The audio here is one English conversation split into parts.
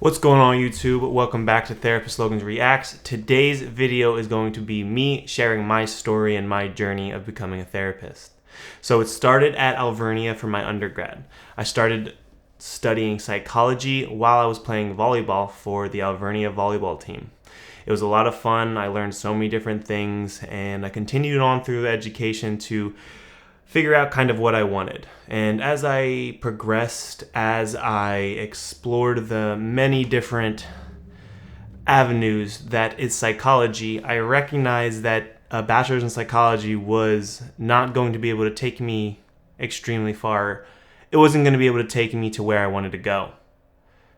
What's going on, YouTube? Welcome back to Therapist Logan's Reacts. Today's video is going to be me sharing my story and my journey of becoming a therapist. So it started at Alvernia for my undergrad. I started studying psychology while I was playing volleyball for the Alvernia volleyball team. It was a lot of fun. I learned so many different things, and I continued on through education to figure out kind of what I wanted. And as I progressed, as I explored the many different avenues that is psychology, I recognized that a bachelor's in psychology was not going to be able to take me extremely far. It wasn't going to be able to take me to where I wanted to go.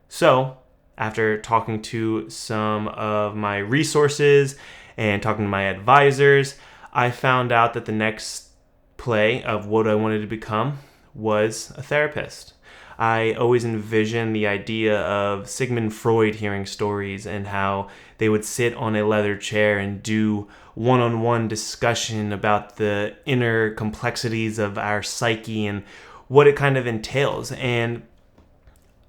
So, after talking to some of my resources and talking to my advisors, I found out that the next play of what I wanted to become was a therapist. I always envisioned the idea of Sigmund Freud hearing stories and how they would sit on a leather chair and do one-on-one discussion about the inner complexities of our psyche and what it kind of entails. And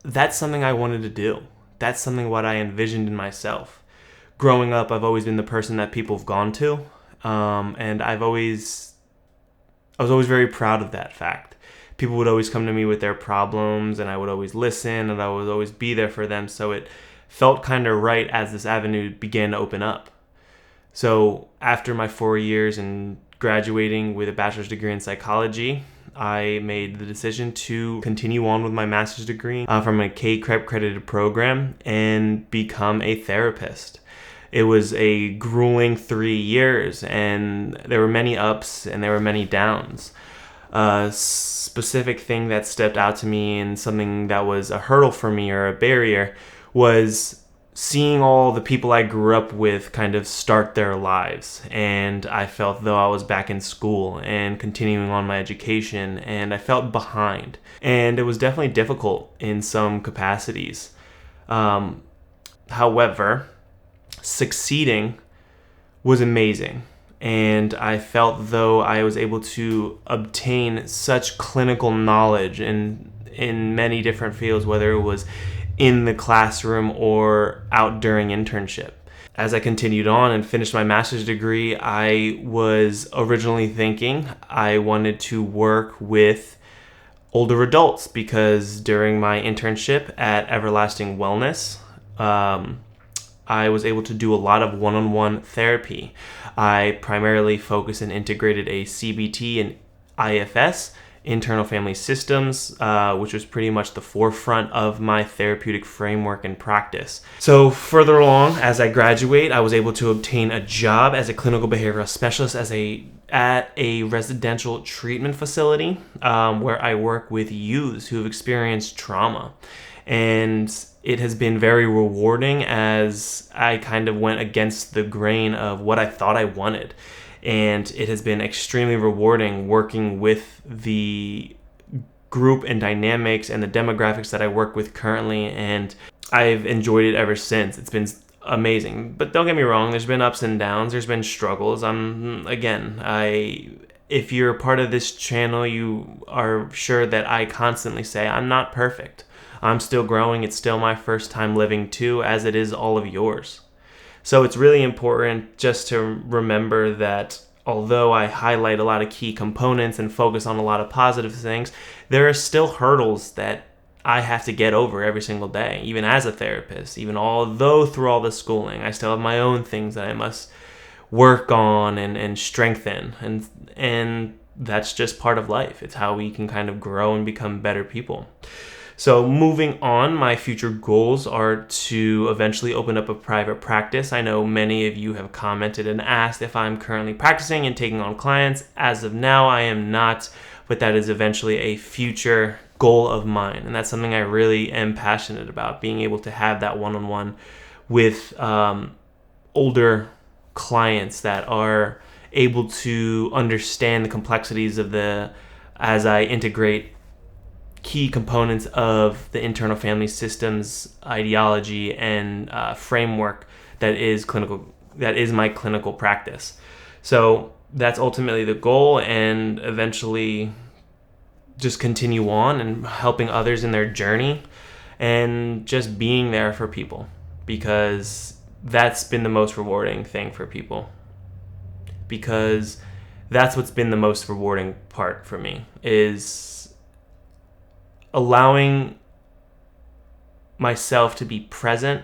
that's something I wanted to do. That's something what I envisioned in myself. Growing up, I've always been the person that people have gone to, and I was always very proud of that fact. People would always come to me with their problems, and I would always listen, and I would always be there for them. So it felt kind of right as this avenue began to open up. So after my 4 years in graduating with a bachelor's degree in psychology, I made the decision to continue on with my master's degree from a K-credited program and become a therapist. It was a grueling 3 years, and there were many ups and there were many downs. A specific thing that stepped out to me and something that was a hurdle for me or a barrier was seeing all the people I grew up with kind of start their lives. And I felt though I was back in school and continuing on my education, and I felt behind. And it was definitely difficult in some capacities. However, succeeding was amazing, and I felt though I was able to obtain such clinical knowledge in many different fields, whether it was in the classroom or out during internship. As I continued on and finished my master's degree, I was originally thinking I wanted to work with older adults, because during my internship at Everlasting Wellness, I was able to do a lot of one-on-one therapy. I primarily focused and integrated a CBT and IFS, internal family systems, which was pretty much the forefront of my therapeutic framework and practice. So further along, as I graduate, I was able to obtain a job as a clinical behavioral specialist at a residential treatment facility where I work with youths who have experienced trauma. And it has been very rewarding as I kind of went against the grain of what I thought I wanted. And it has been extremely rewarding working with the group and dynamics and the demographics that I work with currently. And I've enjoyed it ever since. It's been amazing. But don't get me wrong, there's been ups and downs. There's been struggles. If you're a part of this channel, you are sure that I constantly say I'm not perfect. I'm still growing. It's still my first time living too, as it is all of yours. So it's really important just to remember that although I highlight a lot of key components and focus on a lot of positive things, there are still hurdles that I have to get over every single day, even as a therapist. Even although through all the schooling, I still have my own things that I must work on and strengthen. And that's just part of life. It's how we can kind of grow and become better people. So moving on, my future goals are to eventually open up a private practice. I know many of you have commented and asked if I'm currently practicing and taking on clients. As of now, I am not, but that is eventually a future goal of mine. And that's something I really am passionate about, being able to have that one-on-one with older clients that are able to understand the complexities of as I integrate key components of the internal family systems ideology and framework that is my clinical practice. So that's ultimately the goal, and eventually just continue on and helping others in their journey and just being there for people, because that's been the most rewarding thing for people. Because that's what's been the most rewarding part for me, is allowing myself to be present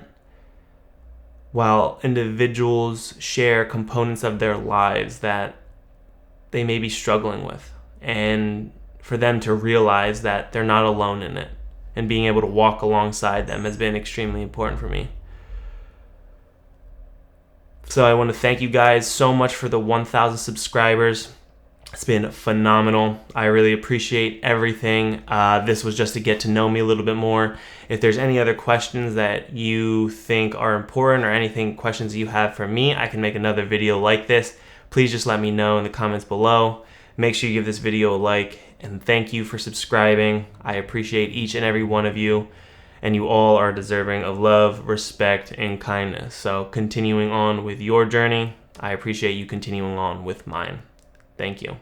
while individuals share components of their lives that they may be struggling with, and for them to realize that they're not alone in it, and being able to walk alongside them has been extremely important for me. So I want to thank you guys so much for the 1,000 subscribers. It's been phenomenal. I really appreciate everything. This was just to get to know me a little bit more. If there's any other questions that you think are important, or anything, questions you have for me, I can make another video like this. Please just let me know in the comments below. Make sure you give this video a like, and thank you for subscribing. I appreciate each and every one of you, and you all are deserving of love, respect, and kindness. So continuing on with your journey, I appreciate you continuing on with mine. Thank you.